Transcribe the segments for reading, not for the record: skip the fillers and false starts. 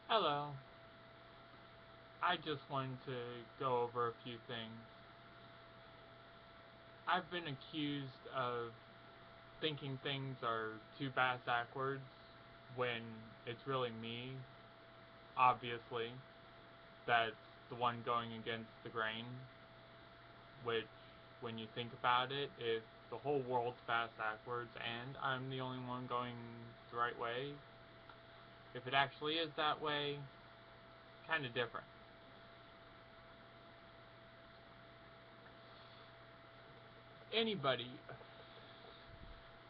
Hello. I just wanted to go over a few things. I've been accused of thinking things are too bass backwards when it's really me, obviously, that's the one going against the grain. Which, when you think about it, if the whole world's fast backwards and I'm the only one going the right way, if it actually is that way, kind of different. Anybody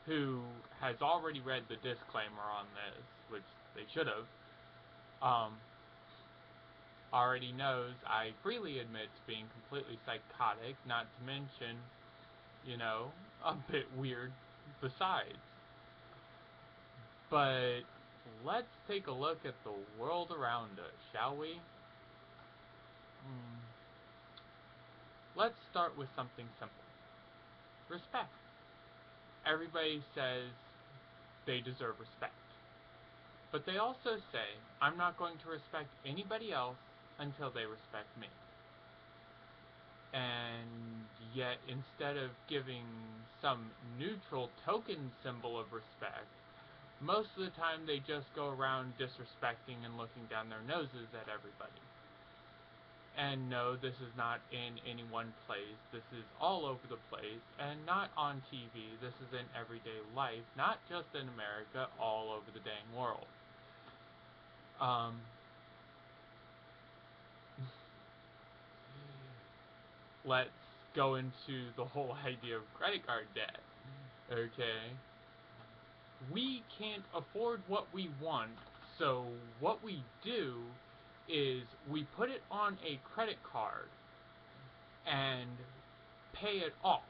who has already read the disclaimer on this, which they should have, um, already knows I freely admit to being completely psychotic, not to mention, a bit weird besides. But let's take a look at the world around us, shall we? Hmm. Let's start with something simple. Respect. Everybody says they deserve respect. But they also say, I'm not going to respect anybody else until they respect me. And yet, instead of giving some neutral token symbol of respect, most of the time they just go around disrespecting and looking down their noses at everybody. And no, this is not in any one place. This is all over the place, and not on TV. This is in everyday life, not just in America, all over the dang world. Let's go into the whole idea of credit card debt. Okay? We can't afford what we want, so what we do is we put it on a credit card and pay it off.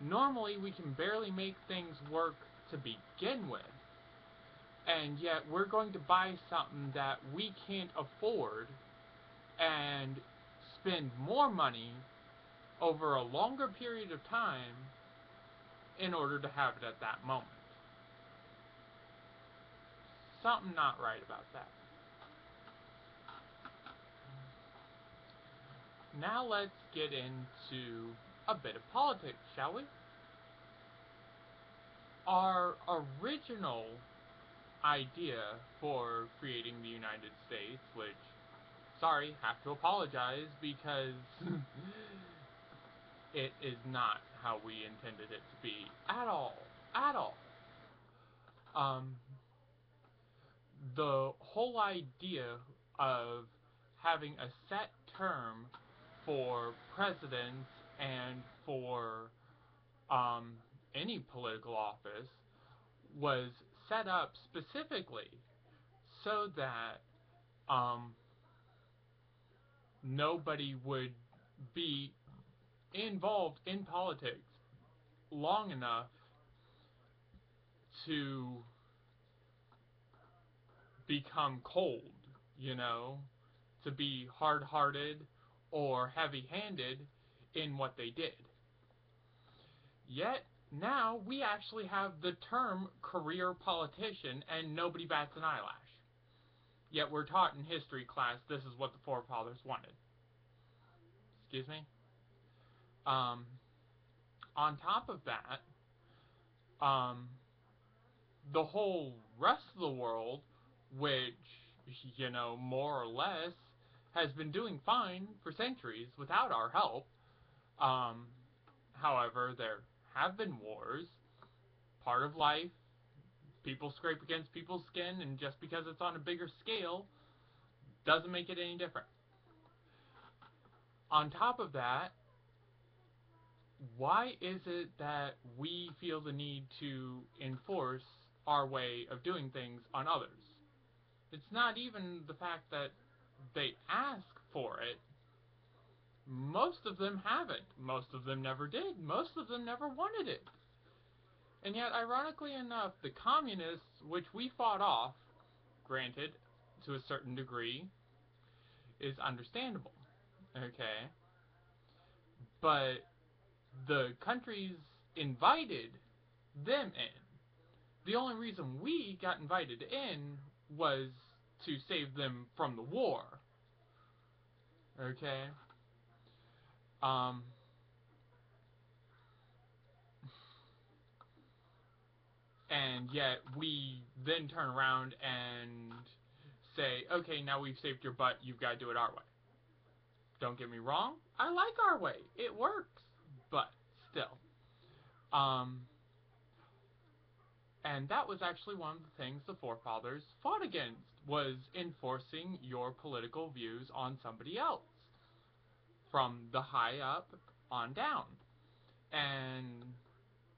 Normally, we can barely make things work to begin with, and yet we're going to buy something that we can't afford and spend more money over a longer period of time in order to have it at that moment. Something not right about that. Now let's get into a bit of politics, shall we? Our original idea for creating the United States, which, sorry, have to apologize because it is not how we intended it to be at all. At all. Um, the whole idea of having a set term for presidents and for any political office was set up specifically so that um, nobody would be involved in politics long enough to become cold, to be hard hearted or heavy handed in what they did. Yet, now we actually have the term career politician and nobody bats an eyelash. Yet we're taught in history class this is what the forefathers wanted. Excuse me? Um, on top of that, um, the whole rest of the world, which, more or less, has been doing fine for centuries without our help. Um, However, there have been wars, part of life. People scrape against people's skin, and just because it's on a bigger scale doesn't make it any different. On top of that, why is it that we feel the need to enforce our way of doing things on others? It's not even the fact that they ask for it. Most of them haven't. Most of them never did. Most of them never wanted it. And yet, ironically enough, the communists, which we fought off, granted, to a certain degree, is understandable. Okay? But the countries invited them in. The only reason we got invited in was to save them from the war. Okay? Um, and yet we then turn around and say, okay, now we've saved your butt, you've got to do it our way. Don't get me wrong, I like our way. It works. But still. And that was actually one of the things the forefathers fought against, was enforcing your political views on somebody else, from the high up on down. And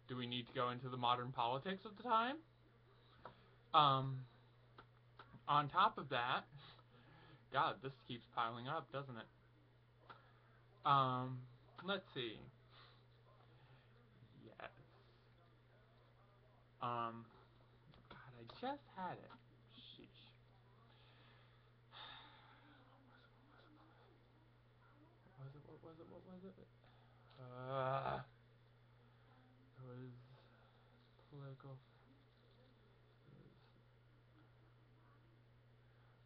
do we need to go into the modern politics of the time? On top of that, God, this keeps piling up, doesn't it? Let's see. Yes. God, I just had it. Sheesh. What was it? It was political.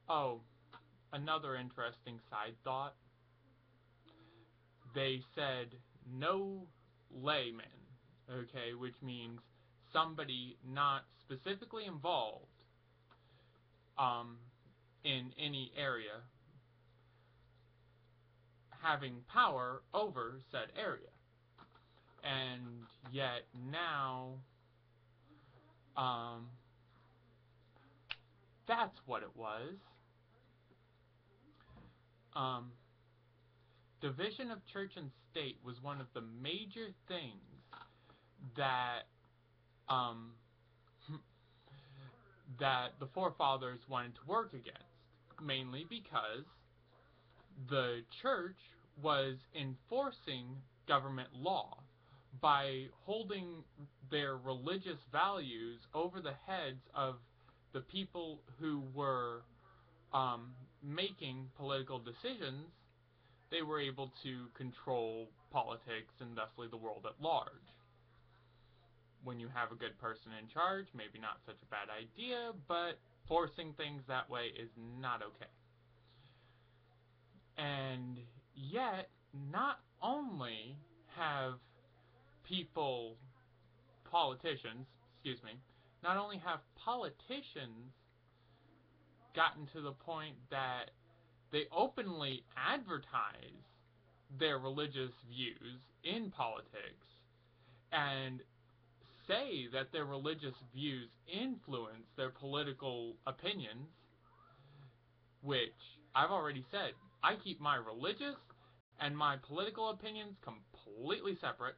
Oh, another interesting side thought. They said no layman, okay, which means somebody not specifically involved in any area having power over said area. And yet now, that's what it was. Division of church and state was one of the major things that that the forefathers wanted to work against, mainly because the church was enforcing government law by holding their religious values over the heads of the people who were making political decisions. They were able to control politics and thusly the world at large. When you have a good person in charge, maybe not such a bad idea, but forcing things that way is not okay. And yet, not only have not only have politicians gotten to the point that they openly advertise their religious views in politics and say that their religious views influence their political opinions, which I've already said, I keep my religious and my political opinions completely separate.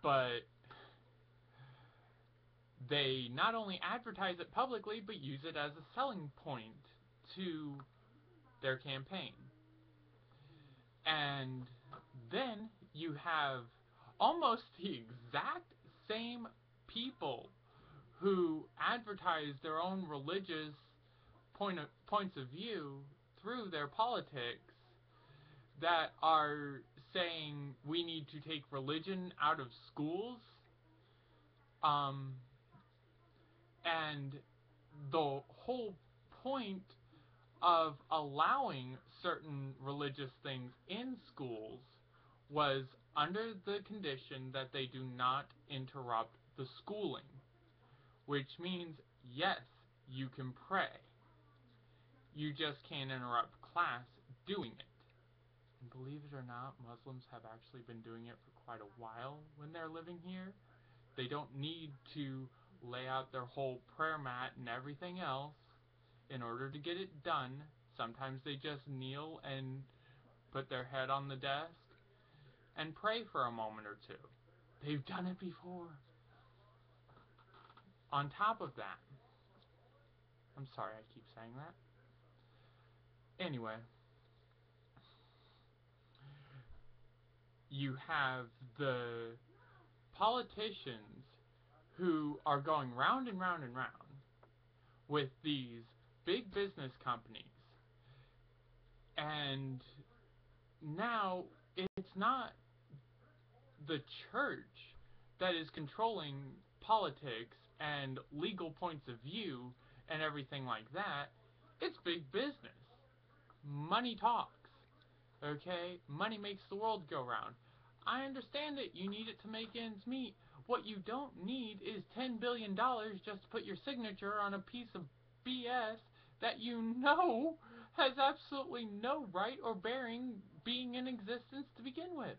But they not only advertise it publicly, but use it as a selling point to their campaign. And then you have almost the exact same people who advertise their own religious points of view through their politics that are saying we need to take religion out of schools. And the whole point of allowing certain religious things in schools was under the condition that they do not interrupt the schooling. Which means, yes, you can pray. You just can't interrupt class doing it. And believe it or not, Muslims have actually been doing it for quite a while when they're living here. They don't need to lay out their whole prayer mat and everything else in order to get it done. Sometimes they just kneel and put their head on the desk and pray for a moment or two. They've done it before. On top of that, I'm sorry I keep saying that. Anyway, you have the politicians who are going round and round and round with these big business companies. And now it's not the church that is controlling politics and legal points of view and everything like that, it's big business. Money talks. Okay? Money makes the world go round. I understand it. You need it to make ends meet. What you don't need is $10 billion just to put your signature on a piece of BS that you know has absolutely no right or bearing being in existence to begin with.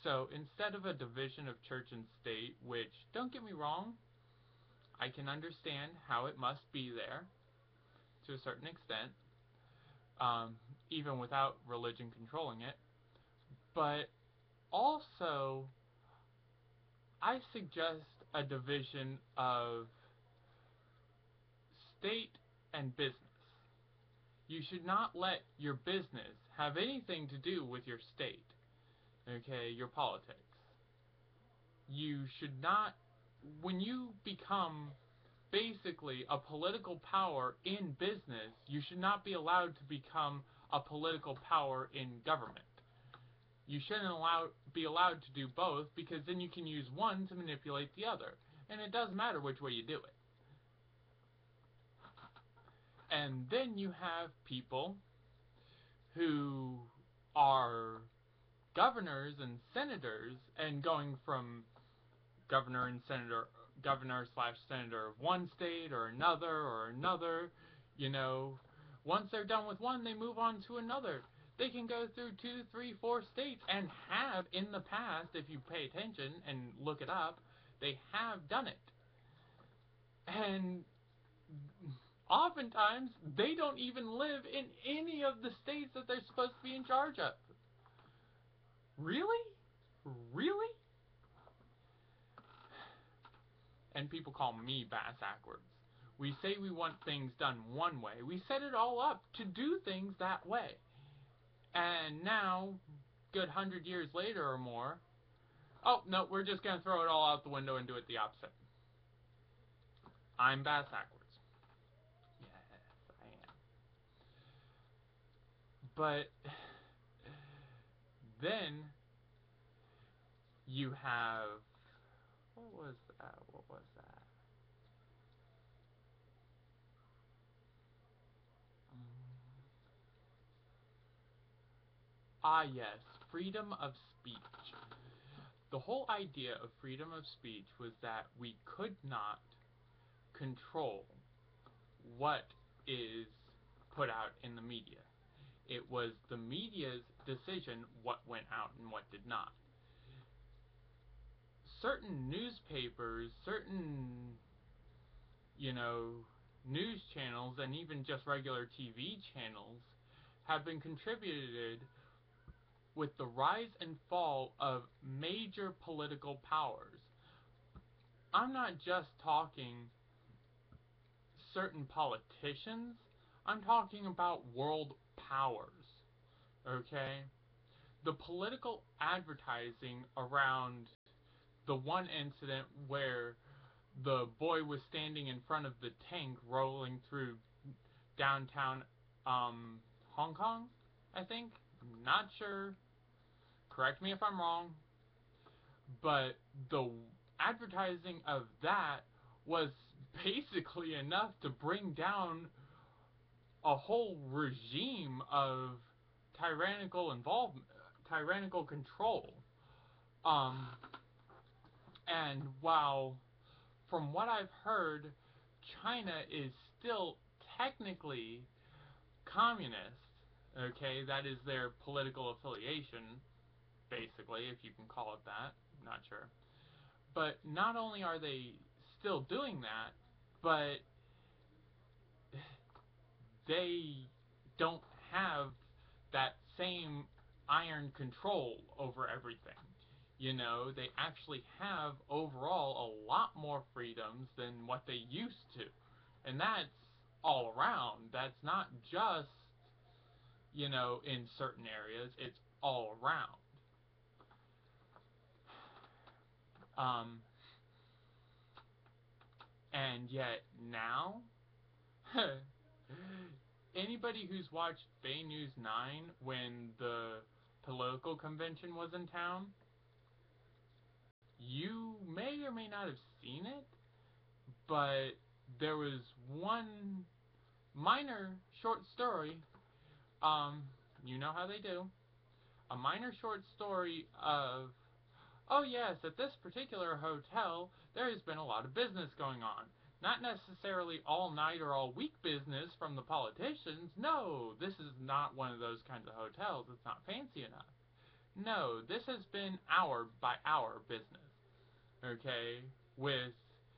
So instead of a division of church and state, which, don't get me wrong, I can understand how it must be there to a certain extent, even without religion controlling it, but also I suggest a division of state and business. You should not let your business have anything to do with your state, okay, your politics. You should not, when you become basically a political power in business, you should not be allowed to become a political power in government. You shouldn't be allowed to do both, because then you can use one to manipulate the other. And it doesn't matter which way you do it. And then you have people who are governors and senators, and going from governor slash senator of one state or another, you know, once they're done with one, they move on to another. They can go through 2, 3, 4 states, and have in the past, if you pay attention and look it up, they have done it. And oftentimes, they don't even live in any of the states that they're supposed to be in charge of. Really? Really? And people call me backwards. We say we want things done one way. We set it all up to do things that way. And now, good 100 years later or more, oh, no, we're just going to throw it all out the window and do it the opposite. I'm backwards. Yes, I am. But then you have, what was that? Yes, freedom of speech. The whole idea of freedom of speech was that we could not control what is put out in the media. It was the media's decision what went out and what did not. Certain newspapers, certain, news channels, and even just regular TV channels have been contributed with the rise and fall of major political powers. I'm not just talking certain politicians, I'm talking about world powers, okay? The political advertising around the one incident where the boy was standing in front of the tank rolling through downtown Hong Kong, I think. Not sure. Correct me if I'm wrong. But the advertising of that was basically enough to bring down a whole regime of tyrannical control. And while, from what I've heard, China is still technically communist, okay, that is their political affiliation, basically, if you can call it that, not sure. But not only are they still doing that, but they don't have that same iron control over everything. They actually have overall a lot more freedoms than what they used to. And that's all around. That's not just, in certain areas. It's all around. And yet now, anybody who's watched Bay News 9 when the political convention was in town, You may or may not have seen it, but there was one minor short story. Um, you know how they do. A minor short story of, oh yes, at this particular hotel, there has been a lot of business going on. Not necessarily all night or all week business from the politicians. No, this is not one of those kinds of hotels. It's not fancy enough. No, this has been hour by hour business. Okay? With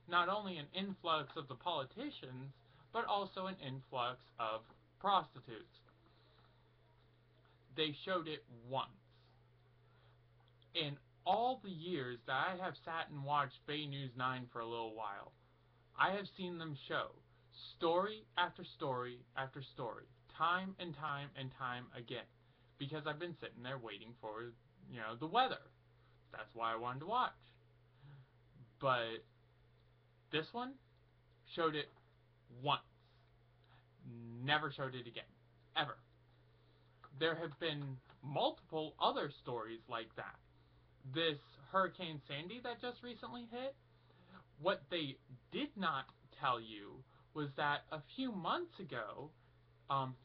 not only an influx of the politicians, but also an influx of prostitutes. They showed it once. In all the years that I have sat and watched Bay News 9 for a little while, I have seen them show story after story after story, time and time and time again, because I've been sitting there waiting for, the weather. That's why I wanted to watch. But this one showed it once, never showed it again, ever. There have been multiple other stories like that. This Hurricane Sandy that just recently hit, what they did not tell you was that a few months ago,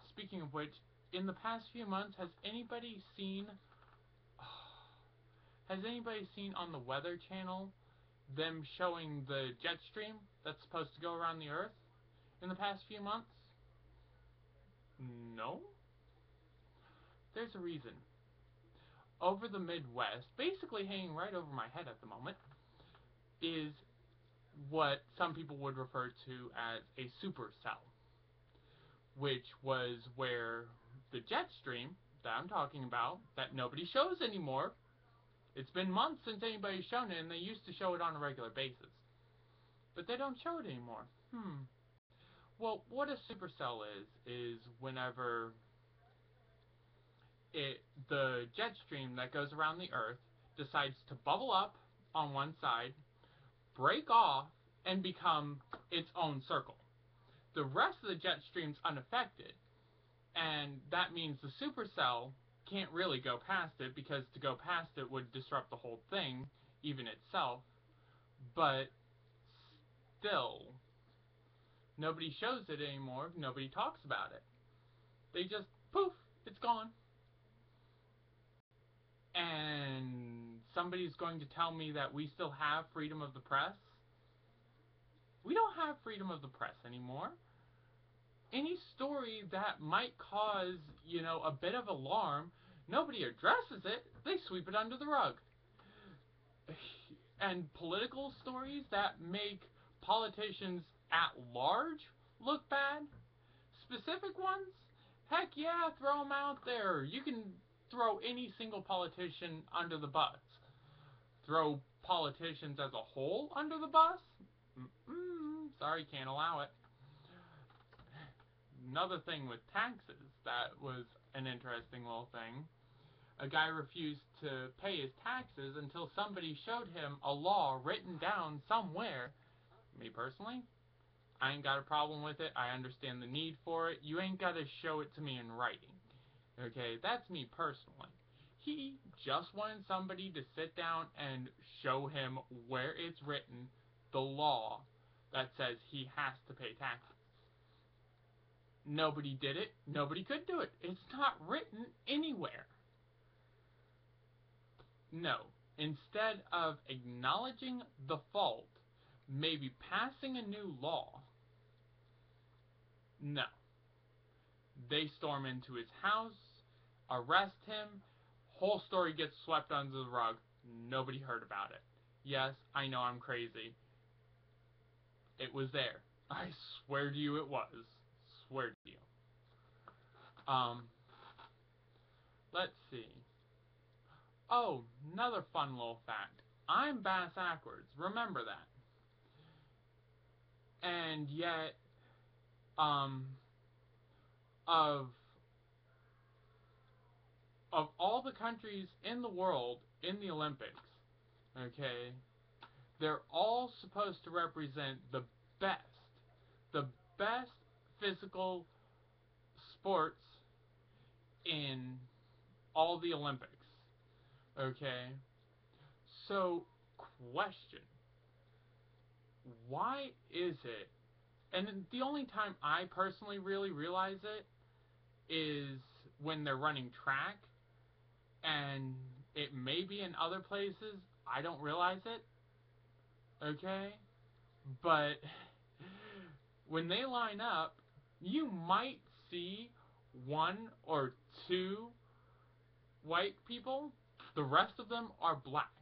speaking of which, in the past few months, has anybody seen on the Weather Channel them showing the jet stream that's supposed to go around the Earth in the past few months? No? There's a reason. Over the Midwest, basically hanging right over my head at the moment, is what some people would refer to as a supercell, which was where the jet stream that I'm talking about, that nobody shows anymore. It's been months since anybody's shown it, and they used to show it on a regular basis. But they don't show it anymore. Well, what a supercell is whenever the jet stream that goes around the Earth decides to bubble up on one side, break off, and become its own circle. The rest of the jet stream's unaffected, and that means the supercell can't really go past it, because to go past it would disrupt the whole thing, even itself. But still, nobody shows it anymore. Nobody talks about it. They just, poof, it's gone. And somebody's going to tell me that we still have freedom of the press? We don't have freedom of the press anymore. Any story that might cause, a bit of alarm, nobody addresses it. They sweep it under the rug. And political stories that make politicians at large look bad, specific ones, heck yeah, throw them out there. You can throw any single politician under the bus. Throw politicians as a whole under the bus? Sorry, can't allow it. Another thing with taxes that was an interesting little thing. A guy refused to pay his taxes until somebody showed him a law written down somewhere. Me personally, I ain't got a problem with it. I understand the need for it. You ain't got to show it to me in writing. Okay, that's me personally. He just wanted somebody to sit down and show him where it's written, the law that says he has to pay taxes. Nobody did it. Nobody could do it. It's not written anywhere. No. Instead of acknowledging the fault, maybe passing a new law, no. They storm into his house, arrest him, whole story gets swept under the rug. Nobody heard about it. Yes, I know I'm crazy. It was there. I swear to you it was. Swear to you. Let's see. Oh, another fun little fact. I'm bass-ackwards. Remember that. And yet, of all the countries in the world in the Olympics, okay, they're all supposed to represent the best physical sports in all the Olympics, okay? So, question. Why is it? And the only time I personally really realize it is when they're running track, and it may be in other places. I don't realize it. Okay? But when they line up, you might see one or two white people. The rest of them are black.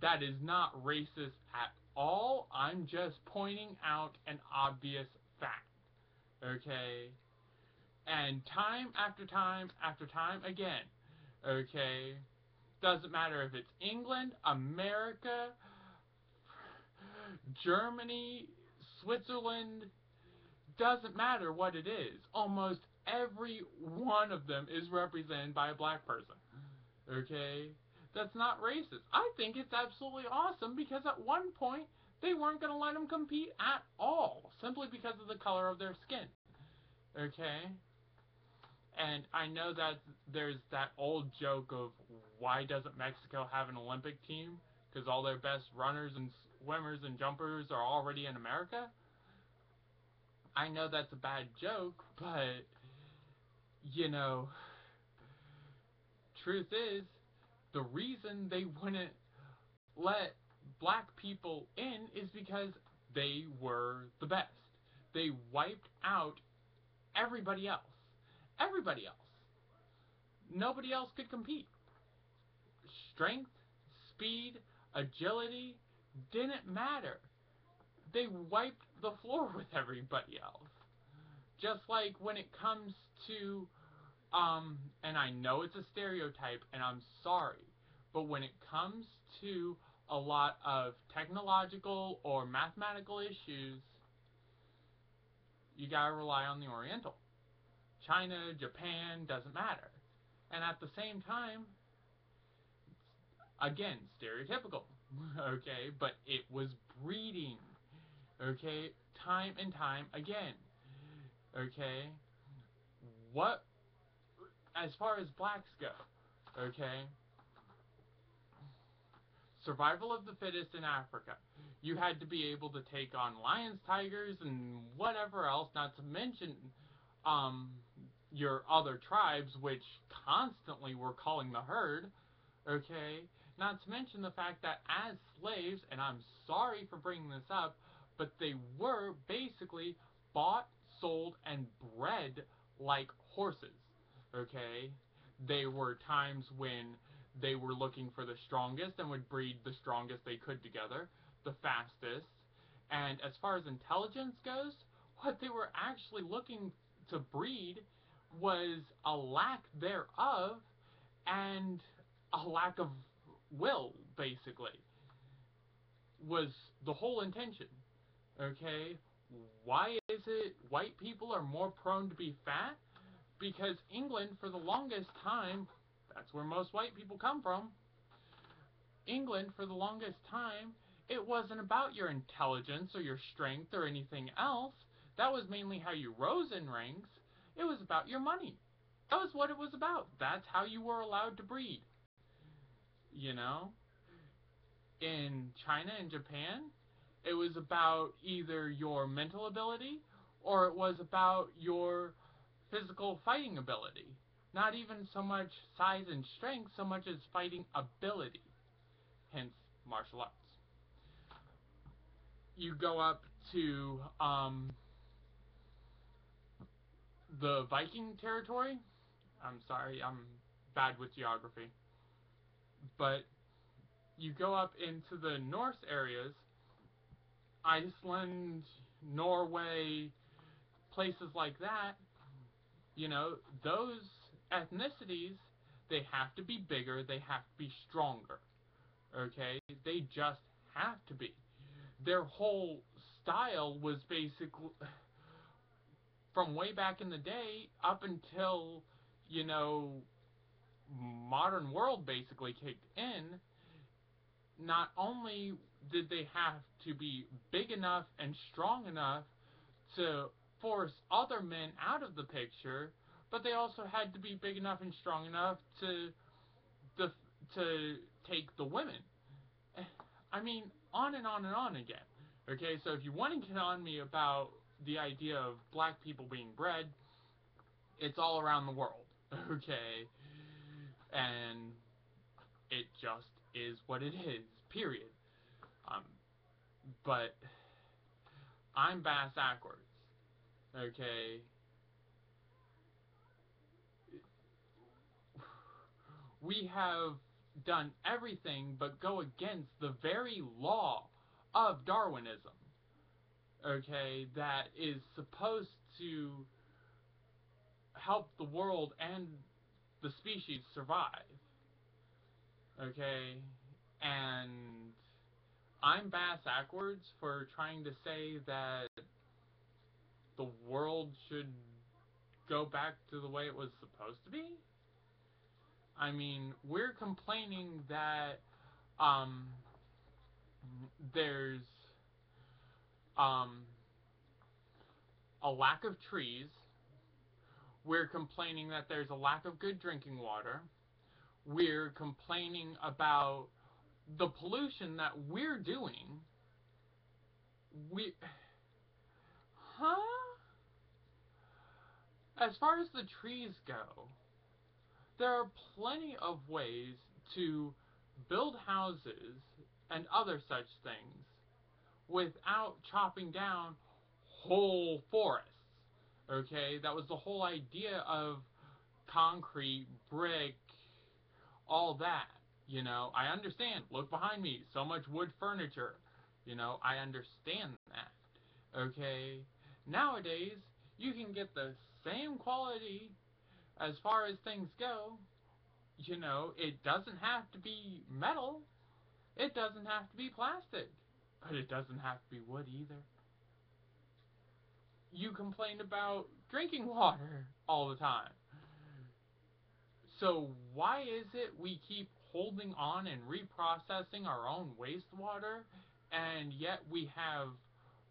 That is not racist at all. I'm just pointing out an obvious fact. Okay? And time after time after time again. Okay? Doesn't matter if it's England, America, Germany, Switzerland, doesn't matter what it is. Almost every one of them is represented by a black person. Okay? That's not racist. I think it's absolutely awesome because at one point they weren't going to let them compete at all simply because of the color of their skin. Okay? And I know that there's that old joke of why doesn't Mexico have an Olympic team? Because all their best runners and swimmers and jumpers are already in America. I know that's a bad joke, but, you know, truth is, the reason they wouldn't let black people in is because they were the best. They wiped out everybody else. Everybody else. Nobody else could compete. Strength, speed, agility didn't matter. They wiped the floor with everybody else. Just like when it comes to, and I know it's a stereotype, and I'm sorry, but when it comes to a lot of technological or mathematical issues, you gotta rely on the Oriental. China, Japan, doesn't matter. And at the same time, again, stereotypical, okay, but it was breeding, okay, time and time again, okay. What, as far as blacks go, okay, survival of the fittest in Africa. You had to be able to take on lions, tigers, and whatever else, not to mention your other tribes, which constantly were calling the herd, okay? Not to mention the fact that as slaves, and I'm sorry for bringing this up, but they were basically bought, sold, and bred like horses, okay? There were times when they were looking for the strongest and would breed the strongest they could together, the fastest. And as far as intelligence goes, what they were actually looking to breed was a lack thereof and a lack of will, basically, was the whole intention. Okay? Why is it white people are more prone to be fat? Because England, for the longest time, that's where most white people come from. England, for the longest time, it wasn't about your intelligence or your strength or anything else. That was mainly how you rose in ranks. It was about your money. That was what it was about. That's how you were allowed to breed. You know? In China and Japan, it was about either your mental ability or it was about your physical fighting ability. Not even so much size and strength, so much as fighting ability. Hence, martial arts. You go up to the Viking territory. I'm sorry, I'm bad with geography. But you go up into the Norse areas, Iceland, Norway, places like that, you know, those ethnicities, they have to be bigger, they have to be stronger. Okay? They just have to be. Their whole style was basically, from way back in the day up until, you know, modern world basically kicked in, not only did they have to be big enough and strong enough to force other men out of the picture, but they also had to be big enough and strong enough to take the women. I mean, on and on and on again. Okay, so if you want to get on me about the idea of black people being bred, it's all around the world. Okay, and it just is what it is. Period. Um, but I'm bass backwards. Okay, we have done everything but go against the very law of Darwinism. Okay, that is supposed to help the world and the species survive. Okay, and I'm bass backwards for trying to say that the world should go back to the way it was supposed to be. I mean, we're complaining that um, there's um, a lack of trees. We're complaining that there's a lack of good drinking water. We're complaining about the pollution that we're doing. We, huh? As far as the trees go, there are plenty of ways to build houses and other such things without chopping down whole forests. Okay, that was the whole idea of concrete, brick, all that. I understand. Look behind me. So much wood furniture. I understand that. Okay? Nowadays, you can get the same quality as far as things go. It doesn't have to be metal. It doesn't have to be plastic. But it doesn't have to be wood either. You complain about drinking water all the time. So why is it we keep holding on and reprocessing our own wastewater, and yet we have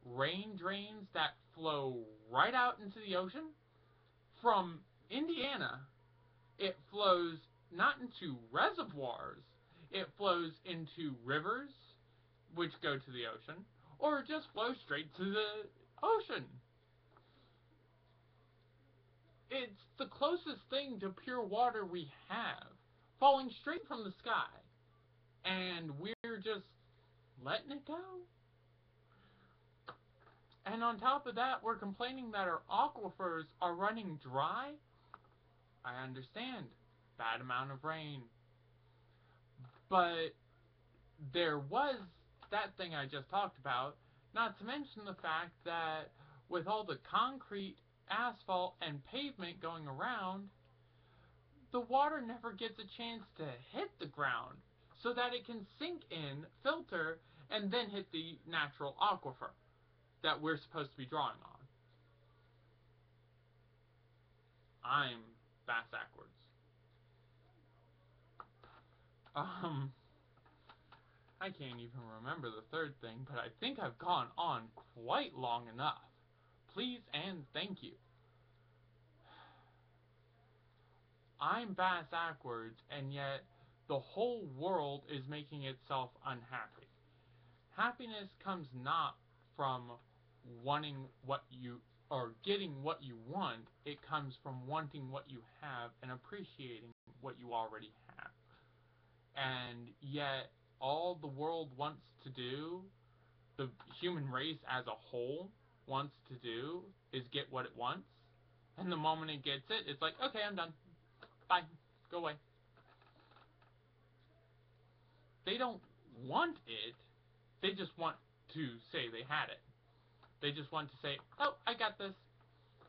rain drains that flow right out into the ocean? From Indiana, it flows not into reservoirs, it flows into rivers, which go to the ocean, or it just flows straight to the ocean. It's the closest thing to pure water we have, falling straight from the sky, and we're just letting it go. And on top of that, we're complaining that our aquifers are running dry. I understand, bad amount of rain, but there was that thing I just talked about, not to mention the fact that with all the concrete, asphalt, and pavement going around, the water never gets a chance to hit the ground so that it can sink in, filter, and then hit the natural aquifer that we're supposed to be drawing on. I'm bass backwards. I can't even remember the third thing, but I think I've gone on quite long enough. Please and thank you. I'm bass backwards, and yet the whole world is making itself unhappy. Happiness comes not from wanting what you or getting what you want. It comes from wanting what you have and appreciating what you already have. And yet all the world wants to do, the human race as a whole wants to do, is get what it wants. And the moment it gets it, it's like, okay, I'm done. Bye. Go away. They don't want it. They just want to say they had it. They just want to say, oh, I got this.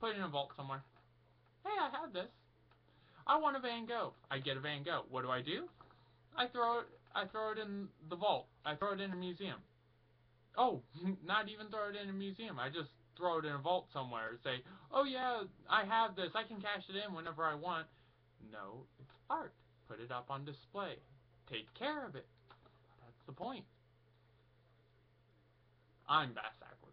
Put it in a vault somewhere. Hey, I have this. I want a Van Gogh. I get a Van Gogh. What do? I throw it in the vault. I throw it in a museum. Oh, not even throw it in a museum. I just throw it in a vault somewhere. Say, oh yeah, I have this. I can cash it in whenever I want. No, it's art. Put it up on display. Take care of it. That's the point. I'm bass backwards.